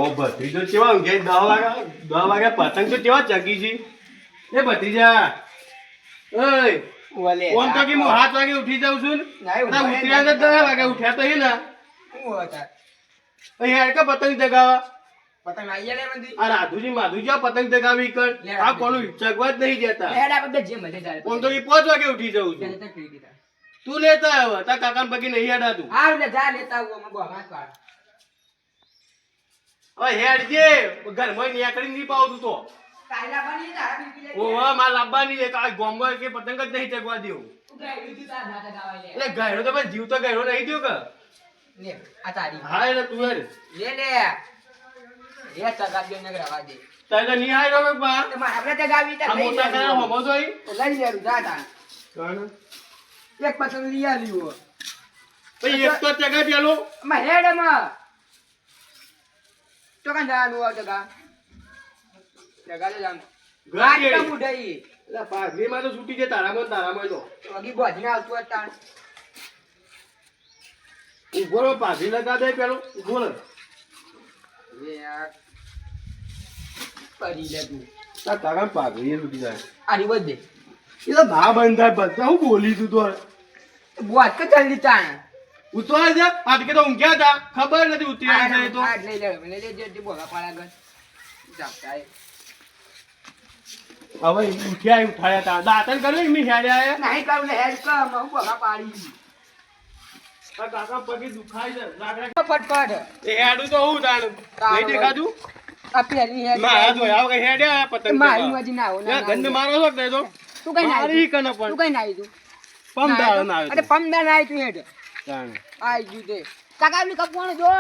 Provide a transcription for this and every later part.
ઓ ભત્રીજો કેવા ઊંઘે 10 વાગ્યા પતંગ તો કેવા ચગી છે એ ભત્રીજા ઓય ઓલે કોણ તો કે હું 7 વાગે ઉઠી જાઉં છું ને ઉઠ્યા તો 10 વાગે ઉઠ્યા તો હે ને હું હતા અહીંયા કે પતંગ ચગાવા પતંગ આઈએ લે મંદી આ રાધુજી માધુજી પતંગ ચગાવી કર આ કોનું ચગવા જ નહીં દેતા લેડ આપણે જે મજે જાય કોણ તો કે 5 વાગે ઉઠી જાઉં છું તને કહી દીધા તું લેતા આવ તા કાકાને પગી નહીં હેડા તું હા લે જા લેતા આવો મગો હાથ પાડ હવે હેડજે ઘરમાં નીકળી નહીં પાવ તું તો કાયલા બની તારા બીજી લે ઓવા માં લાવવાની એક આ ગોમમાં કે પતંગ જ નહીં ચગવા દેવું તું ગાયડી દી તાર નાટક ગાવા લે એટલે ગાયડો તો જીવ તો ગાયડો નહીં દ્યો કે લે આ તારી હા એટલે તું હેડ લે લે એ સગા દે નગર આવા દે તારે તો નહીં આયો મે બા તે મારે આપણે તે ગાવી તા આ મોટા કાના હોમો જોઈ લઈ લે જા તા કાન એક પતંગ લઈ આલ્યો ભઈ એક તો ચગા પેલો માં હેડ માં તો કાં જાનું આ જગા જગા લે જામ ગાડી તો મુઢઈ એટલે પાઘડી માં તો છૂટી છે તારામાં તો અગી બોધને આવતું હતા ઉભો રો પાઘડી લગા દે પેલો ઉભો રે એ આ પડી લે તું તા તારા પાઘડી છૂટી જાય આની બધે એ તો ના બંધાય બધા હું બોલી તું તો બોધ કે જલ્દી તાણ ઉતવા છે આજ કે તો ઊંઘ્યા હતા ખબર નથી ઉતર્યા છે તો આ લઈ લે જે બોલા પાડા ગન જાપતાય હવે ઉઠ્યા ઉઠાયા તા દાતન કરે મી હેડ્યા નહીં કરું લે હેડ કમ હું બોલા પાડી આ કાકા પગે દુખાય છે લાકડા ફટફટ એ હેડું તો હું તાણ નહીં દેખાતું આ પેલી હેડ ના આ જો આવ કે હેડ્યા પતંગ મારી મજી ના આવો ના ગંદ મારો છો કે તો તું કઈ ના મારી કને તું પણ કઈ ના આવી તું પમદાળ ના અરે આવે પમદાળ ના આવી તું હેડ તાણ આઈ ગયું તે કાકાની કપવાનું જો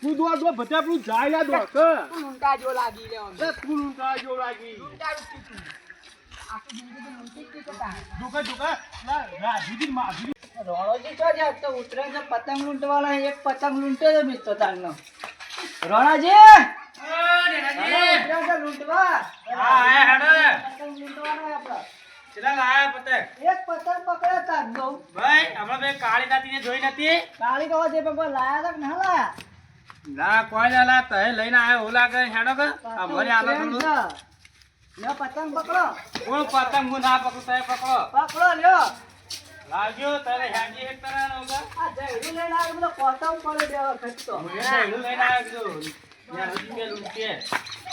તું દો દો બધા આપણું જાય લા દો કે તું ઊંટા જો લાગી લે આમ એ તું કા જો લાગી ઊંટા રૂકી તું આખી જિંદગી તો ઊંટી જ કરતા દુકા ના રાજીજી માજી રણોજી છો જ તો ઉતરે છે પતંગ લૂંટવાના એક પતંગ લૂંટે છે મિત્ર તારનો રણોજી ઉતરે છે લૂંટવા હા હેડો પતંગ લૂંટવાનો આપણે ચલા લાયા પતંગ એક પતંગ પકડ્યા તારનો ભાઈ આપણે બે કાળી કાતીને જોઈ નથી કાળી કવા જે પણ કોઈ લાયા તા કે ના લાયા ના કોઈ ના લા તય લઈને આયો ઓલા કે હેડો કે અમારે આલો થોડું લ્યો પતંગ પકડો કોણ પતંગ હું ના પકડું તય પકડો પકડો લ્યો લાગ્યો તારે હેડી એક તરાનો કે આ જઈડું લઈને આવ્યો બધો કોટમ પડે બે વખત તો હું હેડું લઈને આવ્યો યાર હજી મે લૂંટે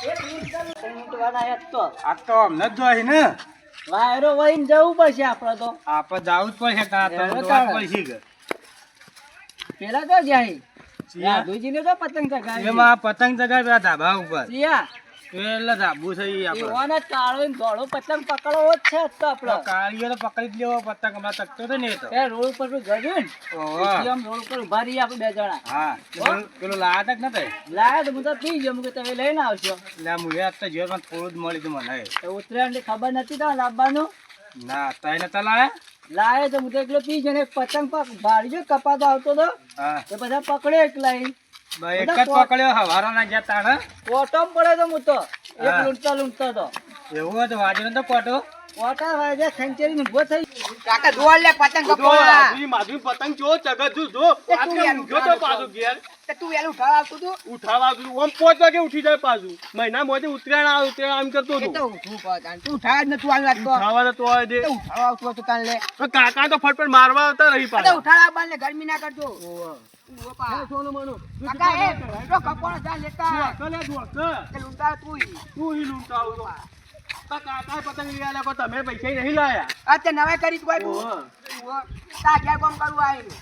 એક લૂંટવાના એક તો આ તો અમને જ જોઈ ને વાયરો વહીને જવું પડશે આપણે તો આપણે જાવું જ પડશે કા તો હેડો જોવા જ તાણે. પડશે કે પેલા તો જાય સિયા. રાધુજીને તો પતંગ ચગાવી એમાં પતંગ ચગાવ્યા ધાબા ઉપર સિયા એટલે ધાબુ છે ઈ આપણે એવાનો કાળો ને ધોળો પતંગ પકડવો જ છે તો આપણે કાળીઓ તો પકડી જ લેવો પતંગ હમણાં ચકતો હતો ને એ તો એ રોડ ઉપર તો ગયું ને ઓહો. પછી આમ રોડ ઉપર ઉભા રહીએ આપણે બે જણા હા પેલું લાયા તા કે નતા લાયા તો હું તો પી ગયો કે તમે લઈને આવશો એટલે આ મુએ આજ તો જીવનમાં થોડું જ મળી તું મને તો ઉતરાયણની ખબર નથી તો લાવવાનું ના તઈ નતા લાયા લાવે તો હું તો એકલો પી ગયો ને એક પતંગ ભાડ્યો કપાતો આવતો તો હા એ બધા પકડ્યો એકલા ઈ. ભાઈ એક જ પકડ્યો હવારો ના ગયા તાણ કોટમ પડે તો હું તો એક હા. લૂંટતો તો એવું હતું વાજરો તો કોટો કોટા વાજે સેન્ચુરી ઉભો થઈ કાકા દોડ લે પતંગ માધવી પતંગ જો જગત જો તું યાર ઊંઘ્યો તો પાછું ઘેર તું એલું ઉઠાવ આવતું તું ઉઠાવા તું ઓમ 5 વાગે ઉઠી જાય પાછું મહિના મોથી ઉતરાણ આમ કરતો એ હતો તો ઉઠવું પડે તું ઉઠાવ જ ન તું આવી વાત તો ખાવાના તો હોય દે ઉઠાવ આવતું હતું કાલે તો કાકા તો ફટફટ મારવા આવતા રહી તો પાછા ઉઠાવ આવવા ને ગરમી ના કરજો સોનું મનું કાકા એ તો કપોણ જા લેતા કલે દોક તે લૂંટા તું તું હી લૂંટા આવ તો કાકા પતંગ લઈ આલ્યા પણ તમે પૈસા નહીં લાયા આ તે નવે કરી કોઈ તું તા ઘેર કોમ કરવું આવીને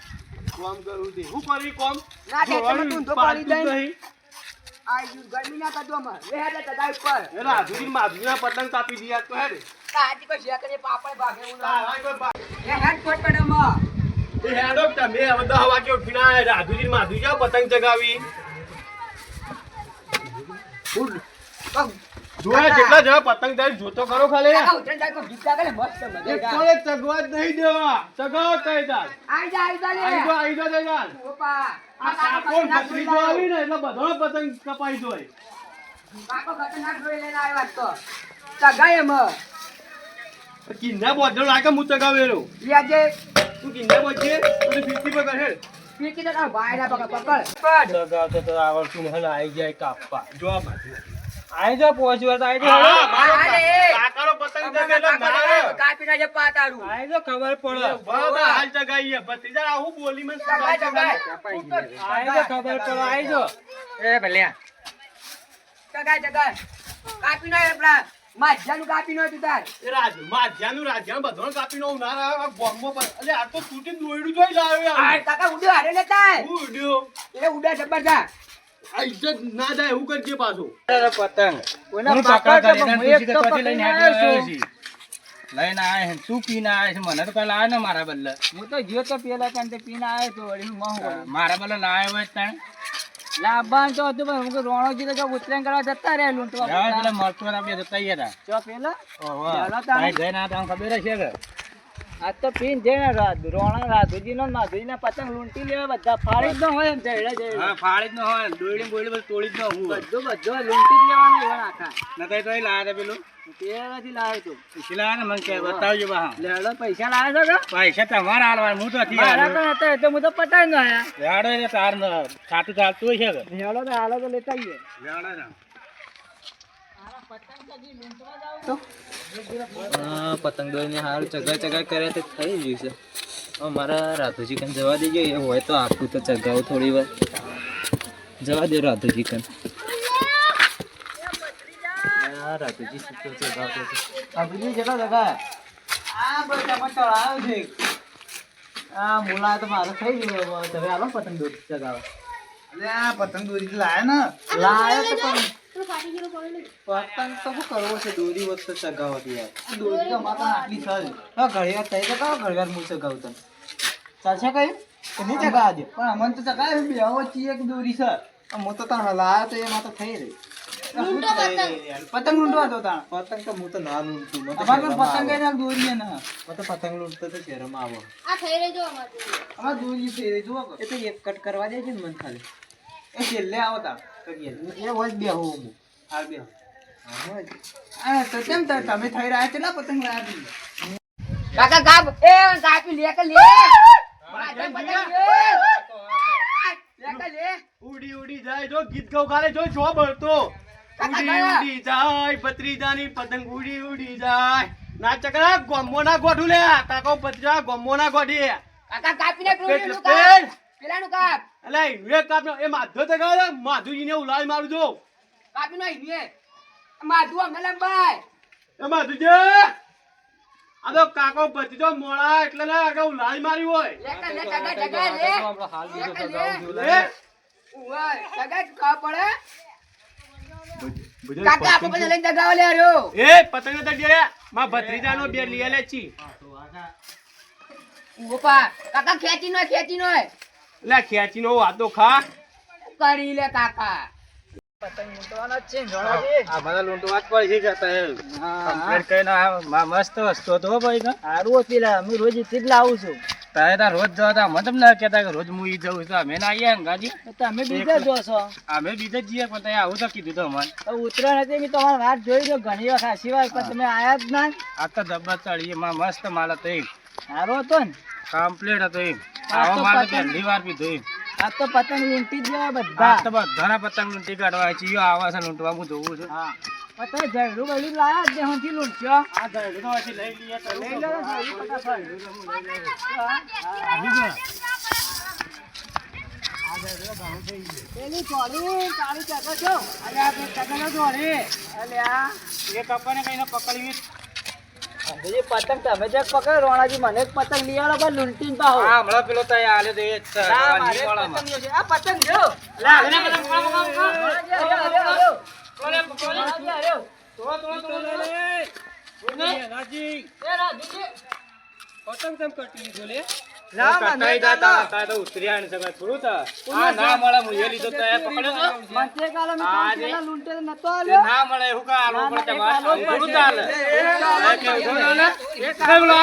કોમ કરું દે હું કરી કોમ ના તે તમે તું તો પાડી દઈ નહીં આ ગરમી ના કરજો માં લે હેડે તગાઈ ઉપર એ રાજુજી માધવીના પતંગ કાપી દિયા તો હેડ તાજી કોઈ શેક ને પાપડ ભાગે હું ના તારા કોઈ બા- એ હેડ કોટ પડે માં એ હેડો તમે હવે 10 વાગે ઉઠીને આયા રાજુજી માધવી જાવ પતંગ ચગાવી જોયા કેટલા જણા પતંગ તારી જોતો કરો ખાલી કાકા ઉતરે જાય કો ગીત ગાલે મસ્ત મજા એક કોણે ચગવા જ નહીં દેવા ચગાવ કઈ તાર આઈ જા લે આઈ જો દે ગાલ ઓપા આ કાકો ભત્રી જો આવી ને એટલે બધો પતંગ કપાઈ જોય કાકો ખતરનાક જોઈ લેને આવ્યા તો તગાય મ કિન્ના બોધો લાગે હું ચગાવેલો લિયાજે તું કિન્ના બોધે તું 50 પર કર હેડ પીકી દે ના ભાઈ ના પકડ ચગાવતો તો આવડતું નહીં, હાલ આઈ જાય કાપવા. જો આ બાજુ. આઈ જાઓ, પહોંચવા તો આઈ હા, જાઓ. મારો કાકાનો પતંગ ચગાવેલો મારો. કાપી નાખે પાતાડું આઈ જાઓ, ખબર પડે. બરાબર, હાલ ચગાઈએ. ભત્રીજા, આ હું બોલી મને ચગાય, ચગાય. આઈ જાઓ, ખબર પડે. આઈ જાઓ. એ ભલ્યા ચગાય ચગાય કાપી નાખે પેલા માધ્યાનું કાપી નાખ્યું તાર એ રાજ્યાનું બધો કાપી નો ઉનાળા બોમ્બો પર. અલે આ તો તૂટીને દોયડું જોઈ લાવે આ કાકા ઉડ્યો હારે લેતા હું ઉડ્યો. એટલે ઉડા જબરદસ્ત આ ઇજ્જત ના જાય એવું કરજે પાછો. પતંગ કોઈના હું પાકા ચક્કર તો કરીને હું એક તો પૂછી પકડીને લઈને આવ્યો આવ્યો છું. છું. લઈને આયા છે. શું પીને આયા છે? મને તો કાલ આયા ને મારા બદલે. હું તો ગયો તો પેલા કાન તે પીને આવ્યો તો વળી હું મોહ વળી મારા બદલે ના આવ્યો હોય તાણ. લાભાન તો હતું પણ હું રોણોજી તો જો ઉતરેણ કરવા જતા રહ્યા લૂંટવા જાઓ, પેલા મળતું આપણે જતા આયા તા. જો પેલા ઓહો. ચાલો તાણ. તાઈ જઈને આ તમને ખબર હશે કે? આ તો પીન જઈને રોણા રાધુજીનો માધુજીના પતંગ લૂંટી લેવા બધા ફાડી જ ન હોય એમ જઈડે જઈડે હા, ફાળી જ ન હોય. દોયડી બોયડી બધું તોડી જ ન હું. બધું લૂંટી જ લેવાનું એવા આખા નતાઈ તોય લાયા તા પેલું. પેલાથી લાવ્યો તું પૂછી લાયા ને મને કે બતાવજો બા. લેડો પૈસા લાવ્યો છો કે પૈસા તમારા હાલવાના, હું તો નથી મારા હાલ્યો. તો હતા એ તો હું તો પટાઈ ન આયા લેવાડો એટલે તાર ન સાચું ચાલતું હોય છે કે? લેડો તો હાલો તો લેતા આવીએ લેવાડો ને. પતંગ દોરીને હારું ચગા કરે તો થઈ ગયું છે. હવે મારા રાધુજી કન જવા દેજો, એ હોય તો આપું તો ચગાવું થોડી વાર. જવા દે રાધુજી કન. રાધુજી શું તો ચગાવતો છે. રાધુજી કેટલા જગા આ બસ આમાં ચડાવ્યો છે આ મુલા તો મારો થઈ ગયો તમે હાલો પતંગ દોરી ચગાવો આ પતંગ દોરી લાયા ને લાયો તો પણ પતંગ તો શું કરવો છે? દોરી વસ્તુ ચગાવતી યાર. આ દોરી તો માતા આટલી સર હા, ઘડિયાળ થઈ તો કહો, ઘડિયાળ હું ચગાવું તને. ચાલશે કઈ કે નહીં ચગાવા દે પણ અમને તો ચકાય બે આવો ચીએ કે દોરી છે હું તો તાણ લાયો તો એમાં તો થઈ રહી. પતંગ લૂંટવા તો તાણ પતંગ તો હું તો ના લૂંટું. મને તો અમારે પણ શરમ પતંગ આવે. એને દોરી ને મને તો પતંગ લૂંટતો તો શરમ આવો. અમારે દોરી ફેરે જુઓ કે. એ તો એક કટ કરવા દેજે ને મને ખાલી. એ છેલ્લે આવો તાણ કરીએ એ હોય જ બેહું હું. હાલ બે આ તો કેમ તમે થઈ રહ્યા છે ને પતંગ લાવી કાકા કાપ એ કાપી લે કે લે પતંગ પતંગ લે કે લે ઉડી ઉડી જાય જો ગીત ગાવ કાલે જો છો બળતો. ઉડી ઉડી જાય ભત્રીજાની પતંગ ઉડી ઉડી જાય. ના ચકરા ગોમો ના ગોઠું લે કાકો ભત્રીજા ગોમો ના ગોઠી. કાકા કાપી ને પેલું કાપ પેલાનું કાપ અલે એ કાપનો એ માધો ચગાવે માધુજીને ઉલાઈ મારું જો. કાપી નો ઈને માધુ અમને લંબાઈ એ માધુજી આ તો કાકો ભત્રીજો મોળા એટલે ને આગળ ઉલાઈ મારી હોય. લે કે લે જગા જગા લે આપણો હાલ બીજો લે કે ચગાવું લે. જોઈએ. ઓય જગા કા પડે કાકા આપણે બધા લઈને જગાવા લે આર્યો એ પતંગ તો દે માં ભત્રીજાનો બે લીએ લે છી. ઓપા કાકા ખેંચી નો લે ખેંચીનો વાતો ખા. કરી લે કાકા પતંગ લૂંટવાના જ છે ને જોડાજી આ બધા લૂંટવા જ પડી છે કે કમ્પ્લીટ કરીને આ મસ્ત વસ્તુ હતો હો ભાઈ. હારું પેલા હું રોજ થી જ લાવું છું તારે તાર રોજ જતા મને તમને કહેતા કે રોજ હું ઈ જઉં છું. અમે ના આવીએ ગાજી, તમે બીજા જો છો અમે બીજે જ જઈએ પણ ત્યાં આવું તો કીધું તો મને. ઉતરાણ હતી મેં તમારી વાત જોઈ લો ઘણી વખત સિવાય પણ તમે આયા જ ના આ તો જબ્બર ચડીએ માં મસ્ત માલ હતો એમ, સારો હતો ને કમ્પ્લીટ હતો એમ. આ તો આવો માલ તો પતંગ- પહેલી વાર પીધો એમ. આ તો પતંગ લૂંટી જ લેવા આ બધા તો બધાના પતંગ લૂંટી કાઢવા છીએ આવા છે લૂંટવા હું જોઉં છું. હા પતંગ ઝઘડું બળું લાયા જ દેહથી લૂંટ્યો આ ગયડું તો હજી લઈ લઈએ તો લઈ લો ઝઘડું ફટાફટ. પેલી ચોળી તારી ચગો છો અરે આ પેલી ચગો ચોળી અલે આ એ કપાને કઈને પકડવી. બીજી પતંગ તમે જે પકડ રોણાજી મને એક પતંગ લઈ આલો પણ લૂંટીને પાહો હા હમણાં પેલો તય આલે તો એ જ છે. ના, મારે એક વાળામાં. પતંગ છે. આ પતંગ જો લે, આલે પતંગ, પતંગ કેમ કટી લીધો લે? કટાઈ દાતા હતા તો ઉતર્યા ને સગા થોડું તા. આ ના મળે હું એ લીધો તો એ પકડ્યો તો? તે ના મળે એવું કા આલો પડે તમારે આવું થોડું ચાલે. એ કેવું થોડું ને? એ બોલો,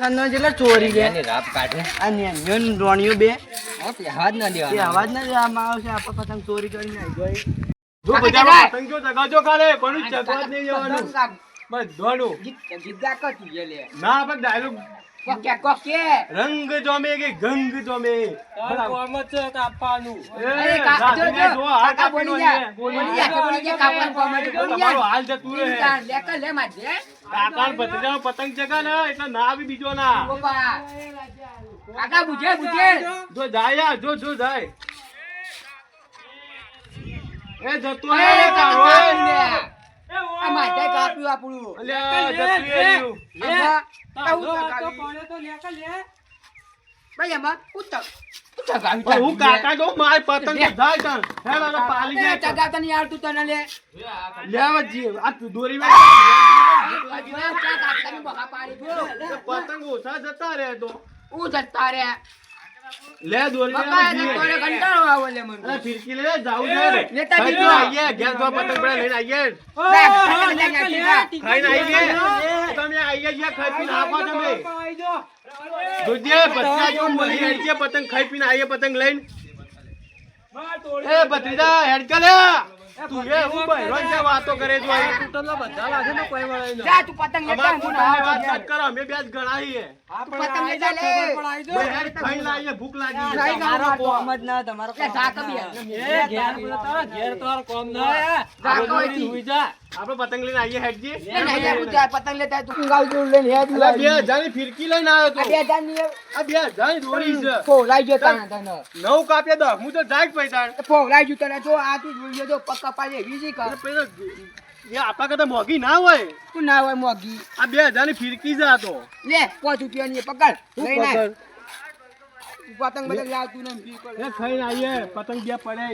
આ લો, ચોરી છે એની રાપ કાઢે. આ નેન્યો ને રોણિયો બે હા, તે આવાજ ના દેવાના. અવાજ ના દેવામાં આવશે આપણે પતંગ ચોરી કરીને આવી ગઈ જો કાકા બજારમાં જગાય. પતંગો ચગાવજો ખાલે પણ ચગવા જ નહીં જવાનું બધવાનું ગીત ગા કરતી છે લે ના આપણે ડાયલોગ કોકે રંગ જોમે કે ગંગ જોમે તાર કોમ જ છે કાપવાનું. અરે કાકા જો રાત્રે જો હાલ કાકા કાપીનો બોલી જા અહીંયા. બોલી જા કાકા કોમેડી બોલી તમારો જા હાલ જતું રહે લે કર લે માજે કાકા ભત્રીજાનો પતંગ ચગા ને એટલે ના આવી બીજો ના ઓપા કાકા બુજે જો જાય યાર, જો જાય એ જતો એ રે તારો કાકા આ માજે કાપ્યું આપણું અલ્યા જતું રે રહ્યું. તારો હાથો પડ્યો તો લે કે લે. ભાઈ એમાં ઉતર પણ હું કાકા જો માર પતંગ તો જાય તાર હેડ હવે પાલી જાય તો. ચગાવતા નહીં આવતું તને લે લેવા જી આ તું દોરી વાળી પતંગ ઓછા જતા રહે તો લે દોરી વાળી જી. અરે ફિરકી લે જાવું છે લેતા ખાઈ દીધો. તો આઈએ ઘેર જો પતંગ પડે લઈને આઈએ ખાઈને આઈએ તમે આઈએ જ્યાં ખાઈ પીને આપો તમે આઈ જો. જોજે બચ્ચા જો મળી આઈએ પતંગ ખાઈ પીને આઈએ પતંગ લઈને માર તોડી. એ ભત્રીજા હેડ કે લે તું એ હું બહેરોન છે વાતો કરે જો અહીં તૂટલો બધા લાગે ને કોઈ વળે ન. જા તું પતંગ લેતા અમાર હું કુટુંબની વાત ના મત કરો અમે બે જ ગણાઈએ આપણે પતંગ આઈ લેતા જા, લે. ખબર પડાઈ જો. ભાઈ હેડ ખાઈને લાવીએ ભૂખ લાગી છે. ખાઈ તમારો ખાવા કોમ જ ના તમારો લે, જા કબી. એ ઘેર પેલો તારા ઘેર તારો કોમ ના હે. જા આ કોઈ દોરી હુઈ જા. આપણે પતંગ લઈને આવીએ હેડજી લે, નહીં લે, તું જા, પતંગ લેતા તું ગાવ જોડ લઈને હેડ અલા 2000 ની ફિરકી લઈને આવ્યો આ તો 2000 ની આ 2000 ની દોરી છે ફોલાઈ ગયો તને નવ કાપ્યા દો હું તો જાય જ પૈસા ફોલાઈ ગયું તને જો આ તું જોઈ લેજો પક્કા પાડે એવી જ કર એ આપણા કરતા મોંઘી ના હોય તું ના હોય મોગી આ 2000 ની ફિરકી છે આ તો લે 5 રૂપિયાની પકડ લઈ ના પકડ. પતંગ બતંગ લાવતું ને બી એ ખાઈને આવીએ પતંગ બે પડે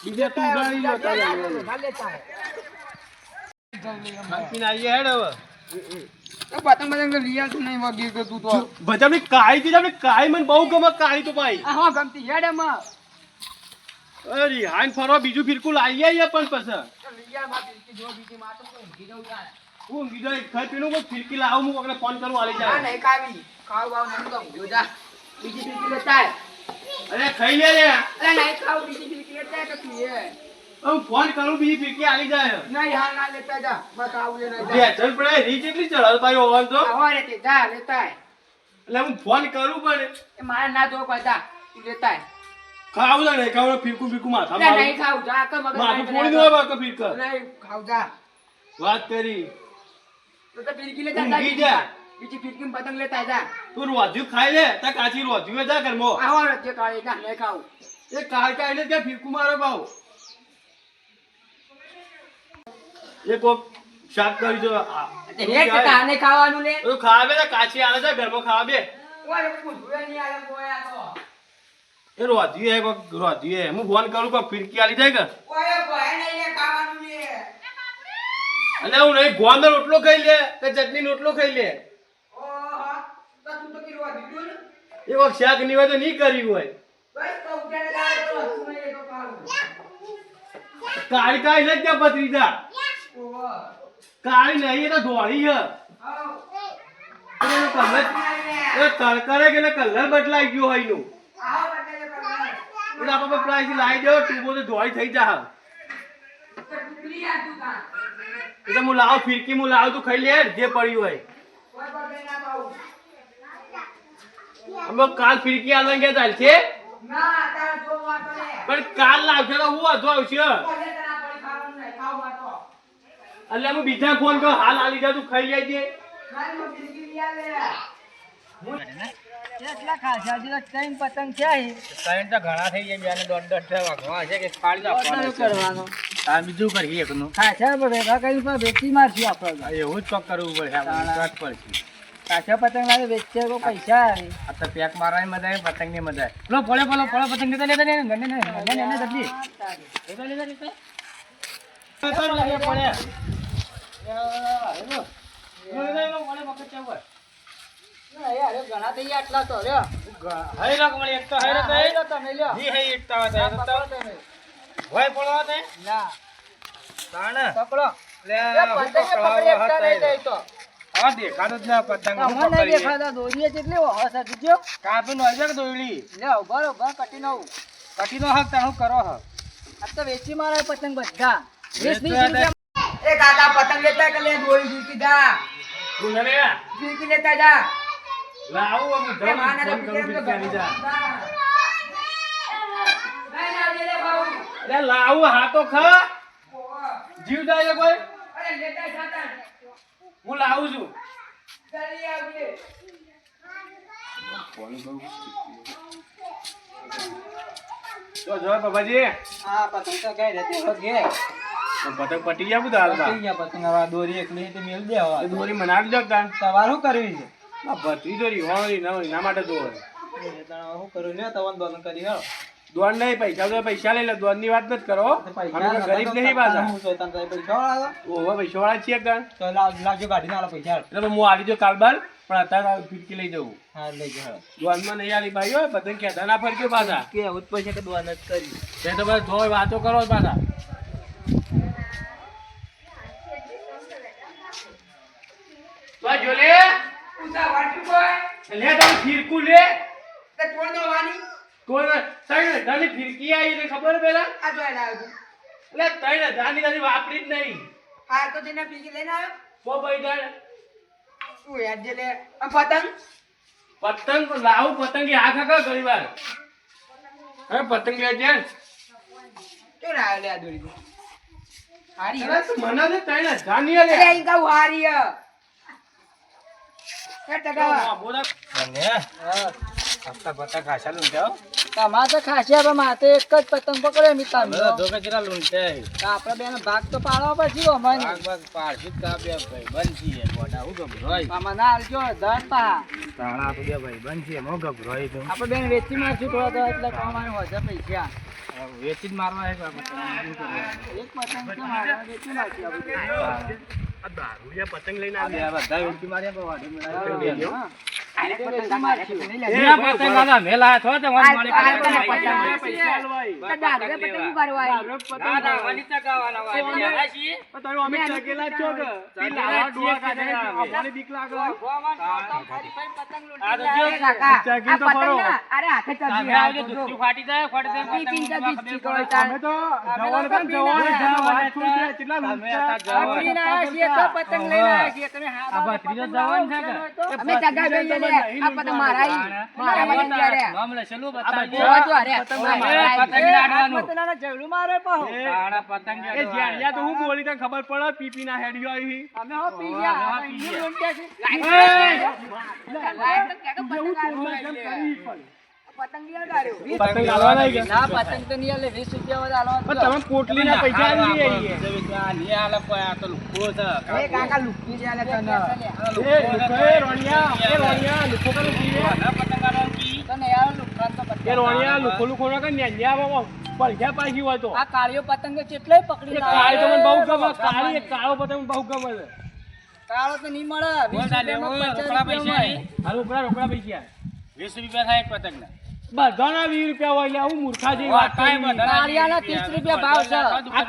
બીજે તું ગણી લો તારે ખાઈને આવીએ હેડ હવે પતંગ બતંગ તો લઈ આવતું નહીં મોગી કે તું તો ભજામણી કાળી થી તમને કાળી મને બહુ ગમે કાળી તો ભાઈ આ હા ગમતી હેડ એમાં અરે હાઈન ફરવા બીજું ફિરકું લાવી આવીએ પણ પછી લીયા માં પીકી જો બીજી માં તો કોઈ ઊંઘી જવું યાર હું બીજો એક ખાઈ પીનું કોઈ ફિરકી લાવું હું કોકને ફોન કરું આલી ના જાય નહીં ખાવી ખાવ બાવ નહીં તો ઊંઘી જા બીજી પીકી લેતા આય. અરે ખાઈ લે રે અરે નહીં ખાવ બીજી પીકી લેતા આય કે તું એ હું ફોન કરું બીજી ફિરકી આલી જાય નહીં હાલ ના લેતા જા બસ આવું એ નહીં બે ચલ પડે રી કેટલી ચડાવ ભાઈ ઓવન તો આવો રે તે જા લેતા આય. એટલે હું ફોન કરું પણ એ મારે ના જો બધા તું લેતા આય. ખાવું તો નહીં ખાવું ફિરકું ફિરકું માથા અરે મારું નહીં ખાવ જા કે મગજ માથું નહીં ફોડી બનાવતો. દો બાકા ફિરકા નહીં ખાવ જા વાત કરી તો ફિરકી લેતા ઊંઘી જા જા. બીજી ફિરકી પતંગ લેતા જા તું રોજ્યું ખાઈ લે તા કાચી રોજ્યું જા ઘરમાં આવો રે તે કાળી ના નહીં ખાવ એ કાળ કાઢીને ત્યાં ફિરકું મારે ભાવ એ કોક શાક કરી જો હેડ કે તાને ખાવાનું લે તો ખાવે ને કાચી આલે છે ઘરમાં ખાવા બે ઓરે પૂછવે નહીં આલે બોયા તો એ રોજ્યું હે કોક રોજ્યું હે હું ફોન કરું કોક ફિરકી આલી જાય કે ઓરે બોયા નહીં લે ખાવાનું લે અને હું નહીં ગોંદર રોટલો ખાઈ લે કે ચટણી રોટલો ખાઈ લે ઓહો તો તું તો કિરવા દીધું ને એ કોક શાક ની હોય તો નહીં કર્યું હોય બસ તો ઉઠાને લાવે તો તું નહીં તો ખાવું કાળી કાળી ને ત્યાં પતરી જા ઓહો કાળી નહીં એ તો ધોળી છે આવો એનો કલર એ તડકરે કે કલર બદલાઈ ગયો હોય નું આવો બટાલે પકડ એટલે આપણે પ્રાઇસ લાવી દો ટૂંકો તો ધોળી થઈ જા તો ટુકડી આ તું કા એટલે હું લાવ ફિરકી હું લાવ તું ખાઈ લે જે પડ્યું હોય કોઈ બગડે ના પાઉં અમે કાલ ફિરકી આલવા ગયા ચાલશે ના તાર જો વાતો લે પણ કાલ લાવશે તો હું વાંધો આવશે કોને તને પડી ખાવાનું નહીં ખાવ વાતો એટલે હું બીજા ફોન કર હાલ આલી જા તું ખાઈ લેજે મારી મો બિલકી લિયા લે કેટલા ખાસા જેલા ત્રણ પતંગ છે અહીં. ત્રણ તો ઘણા થઈ ગયા બેને દોઢ દોઢ વાગવા છે કે પાડી દો ઓર્ડર કરવાનો તાર બીજું કરીએ એકનું ખાસા પર ભેગા કરી પર વેચી મારશું આપણે એવું જ ચોક કરવું પડશે આપણે ચોક પડશે ખાસા પતંગ લાવે વેચશે તો પૈસા આવે આ તો પેક મારવાની મજા આવે પતંગ ની મજા આવે પડો પતંગ લેતા લેતા ને ગને જલ્દી અરે ઘણા થઈ ગયા આટલા તો લ્યો હઈ રાખ મળી એક તો હઈ રાખ હા, લ્યો તમે લ્યો જી હઈ એકતા હતા તો હોય પડવા તે ના તાણ પકડો લે એ પતંગ પકડી એકતા નહીં જાય તો હા દેખાતો જ ના પતંગ હું અમને નહીં પકડીએ દેખાતા દોરીએ કેટલી હવા સાચી જો કાપી નો હજાર દોયડી લ્યો ઉભા રહો, ઉભા કટી નવું કટી નો હક તાણ હું કરો હ આ તો વેચી મારે પતંગ બધા 20 રૂપિયા. એ કાકા પતંગ લેતા કે લે દોરી જીકી જા જીકી લેતા જા એ માને તો પીકરમ તો ઘર જા અરે લાવું હા તો ખા જીવ જાય કોઈ અરે લેતા જાતા હું લાવું છું જલ્દી આવજે તો જો બાબાજી હા પતંગ તો કઈ રહેતી હોગે તો પતંગ પટી ગયા બધા હાલમાં પતી ગયા પતંગ હવે દોરી એકલી તે મેલ દે હવે એ દોરી મનાવી દો તાન સવાર શું કરવી છે આ ભત્રી દોરી હોળી ના માટે દોર શું કરું લે તવન દોન કરી હો દોડ નહીં પૈસા લઈ લે દોડ ની વાત નથી કરો અમે ગરીબ નહીં પાછા હું તો તને પૈસા વાળા ઓહો પૈસા વાળા છીએ કાન તો લાવજો ગાડી ના પૈસા એટલે હું આવી જો કાલ બાર પણ અત્યારે ફીટકી લઈ જવું હા લઈ જાઓ દોડમાં નહીં આલી ભાઈ હોય પતંગ કહેતા ના ફરક્યો પાછા કે હું પૈસા કે દોન જ કરી તે તો બસ ધોઈ વાતો કરો પાછા તો જો લે ઉસા વાટુ બોય લે તો ફીરકું લે તે કોણ દોવાની કોઈ સાઈડ દાની ફીરકી આવી એટલે ખબર પેલા આ જોઈ લાવજો એટલે તઈ દાની દાની વાપરી જ નહીં આ તો તેના પીકી લઈને આવ્યો કો ભાઈ દાડ શું યાદ જે લે આ પતંગ પતંગ લાવું પતંગી આ ખાકા ઘણી વાર હવે પતંગ લે છે શું લાવ્યો લે આ દોરી હારી અરે તું મને ને તઈ જાની લે અરે ઈ ગાવ હારી હે ટકા બોલા અને હપ્તા પત્તા ખાસા લૂંટ્યા તમારે તો ખાસ્યા પણ મારે તો એક જ પતંગ પકડ્યો મિતાનો. ધોકા કેટલા લૂંટ્યા તો આપણે બેનો ભાગ તો પાડવા પડશે અમારે. ભાગ પાડશું જ કાપ્યા ભાઈ બંધ છીએ ગોડા હું ગભરાય આમાં ના આલજો ધન પા. તાણા તો બે ભાઈ બંધ છીએ હું ગભરાય તો આપણે બેન વેચી મારશું થોડા તો એટલે કમાવાનું વધે પૈસા. વેચી જ મારવા હે બાપા એક પતંગ તો મારે વેચી નાખી આપણે. આ દારૂડિયા પતંગ લઈને આ બે બધા વેચી માર્યા પણ વાડી મેળા હા. આ વેચી મારશું. પતંગ આલા મેલા થો તો મન મારી આ પતંગ પૈસા આલવાય દાદા પતંગ ઉગાડવા ના ના વાલી ચગાવાના વાલી આ છીએ તો તમે અમે ચગેલા છો કે ઈ લાવા ડોવા કાઢે આપણને બીક લાગે આ તો જો કાકા ચગી તો ફરો અરે હાથે તમે ચડી આવજો દુધ્યું ફાટી જાય ફાટી જાય પી પી પતંગ જગી ખબર ચીકો અમે તો જવાન પણ જવાન વાત છોડી દે કેટલા લૂંટા આપણી ના આયા છીએ તો પતંગ લઈને આયા છીએ. તમે હા આ ભત્રીજો જવાન છે કે અમે ચગા જોઈએ લે આ પતંગ મારા પતંગ જ્યારે નામ લે ચલો બતાવજો જોવા તો અરે પતંગ આડવાનું પતંગના ઝઘડું મારે પાહો. તાણા પતંગ એ જ્યાં તો હું બોલી તને ખબર પડે પીપી ના હેડિયો આવી અમે હો પી ગયા. અમે હિન્દુ લૂંટ્યા છે. પતંગ લઈ આવ્યો પતંગ આલવા લઈ ગયા ના પતંગ તો નહીં આલે 20 રૂપિયા વાળા આલવા પણ તમે પોટલીના પૈસા આલી આઈએ ની આલે કોઈ આ તો લુખો છે એ કાકા લુકી જાય તને એ રોણિયા લુખો કરું પીવે પતંગ આડવાનું કી તો નહીં આવે નુકસાન તો પતંગ. એ રોણિયા લુખો નો કે ન્યા બાબા પડ્યા પાછી હોય તો આ કાળિયો પતંગ તો કેટલાય પકડી એ લાવે. કાળી તો મને બહુ ગમે કાળી એક કાળો પતંગ બહુ ગમે છે કાળો તો નહીં મળે. 20 રૂપિયામાં 50 રૂપિયા મળે. હાલ રોકડા પૈસા 20 રૂપિયા થાય એક પતંગ ના બધાના 20 રૂપિયા હોય એટલે હું મૂર્ખા જેવી વાત કરી કાળિયાના 30 રૂપિયા ભાવ છે. આ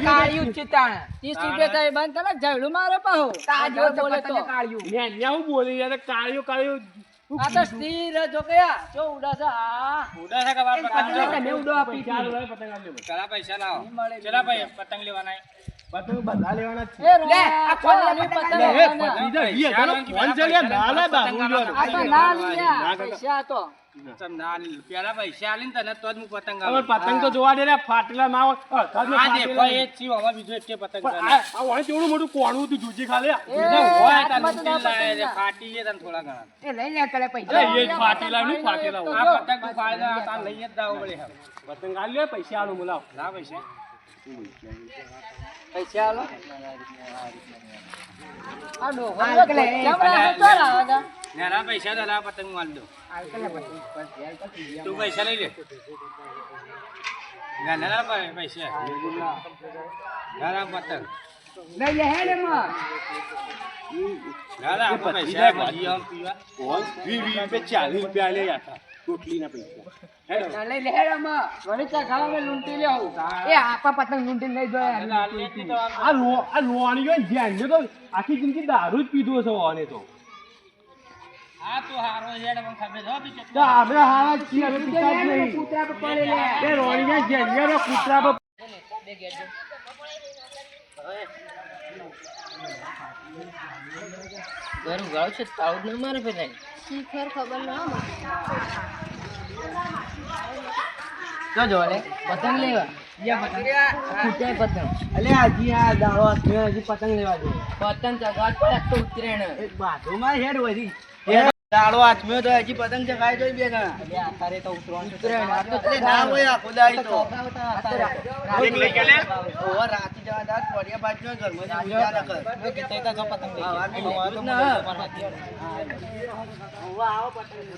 કાળિયું ચિતાણ 30 રૂપિયા થાય બંધ તને ઝઘડું મારે પાહો. તા જો તો બોલે પતંગ કાળિયું ન્યા હું બોલી યાર કાળિયો કાળિયો આ તો સ્થિર જો કયા જો ઉડા છે. આ ઉડા છે કે વાર પતંગ તમે ઉડો આપી પૈસા આલો પતંગ આલો ચલા પૈસા લાવો મળે. ચલા ભાઈ પતંગ લેવાના પતંગ બધા લેવાના જ છે એ રોણા, આ કોણ આ પતંગ પતંગ લે, લેવાના. બીજા 20,000 ફોન છે લે ના લે દારૂ આ લ્યો તો ના લીયા પૈસા તો. ચમ ના પેલા પૈસા આલીને તને તો જ હું પતંગ હવે આલું પતંગ તો જોવા દે રે ફાટેલા ના હોય આ દેખો એ જ છીએ આમાં બીજો એક પતંગ છે આ વાળી કેવડું મોટું કોણું હતું જુજી ખાલી એ હોય હાથમાં તો તને ના લાય રે પતંગ. ફાટી છે તને થોડા ઘણા એ લઈ લે કરે પૈસા એ જ ફાટેલા નું ફાટેલા હોય. આ પતંગ તું ફાડી દે તાર લઈ જ જાવ પડે હવે પતંગ આલ લે પૈસા આલું બોલાવ લા પૈસા પૈસા આલો. આ ડોહો આ તો લે, કેમ રાખો છો લાવા ના પૈસા તો લા પતંગ માલ દો તું પૈસા લઈ લે ના પૈસા ના પતંગ લઈ લે હે લે માં ના પૈસા ભરી આમ પીવા 20 રૂપિયા 40 રૂપિયા લે યાર ટોટલીના પૈસા હેડો લઈ લે હે લે માં વળી ચા મે લૂંટી લેવું. એ આપા પતંગ લૂંટી લઈ જોયા આ લોણીઓ ધ્યાન તો આખી જિંદગી દારૂ જ પીધો છે ઓને તો આ તો હારો છે મને ખબર છે તું તો આપણે હારા જ છીએ અમે પીતા જ નહીં કૂતરા પર પડે લે એ રોણીયા જેલિયા કૂતરા પર ઘર ઉગાડું છે તાવ જ ન મારે પેલા શિખર ખબર ના મને. તો જો લે પતંગ લેવા ખૂટ્યા પતંગ અલે હજી આ દાડો હાથમાં હજી પતંગ લેવા દે. પતંગ ચગાવવા જ પડે તો ઉતરેણ એક બાજુમાં હેડ વધી. દાડો હાથમાં તો હજી પતંગ ચગાવી જોઈ બે જણા. અલે આતારે તો ઉતરવાનું છે. અલે ના હોય આખો દાડી તો. એક લઈ ગયા લે. ઓવર રાતી જવા દાત પડ્યા બાજુ ઘરમાં જ પૂજા ન કર. મેં કીધું તો પતંગ લઈ હા, ગયા વાત તો ના. મારા હાથે. આવો પતંગ.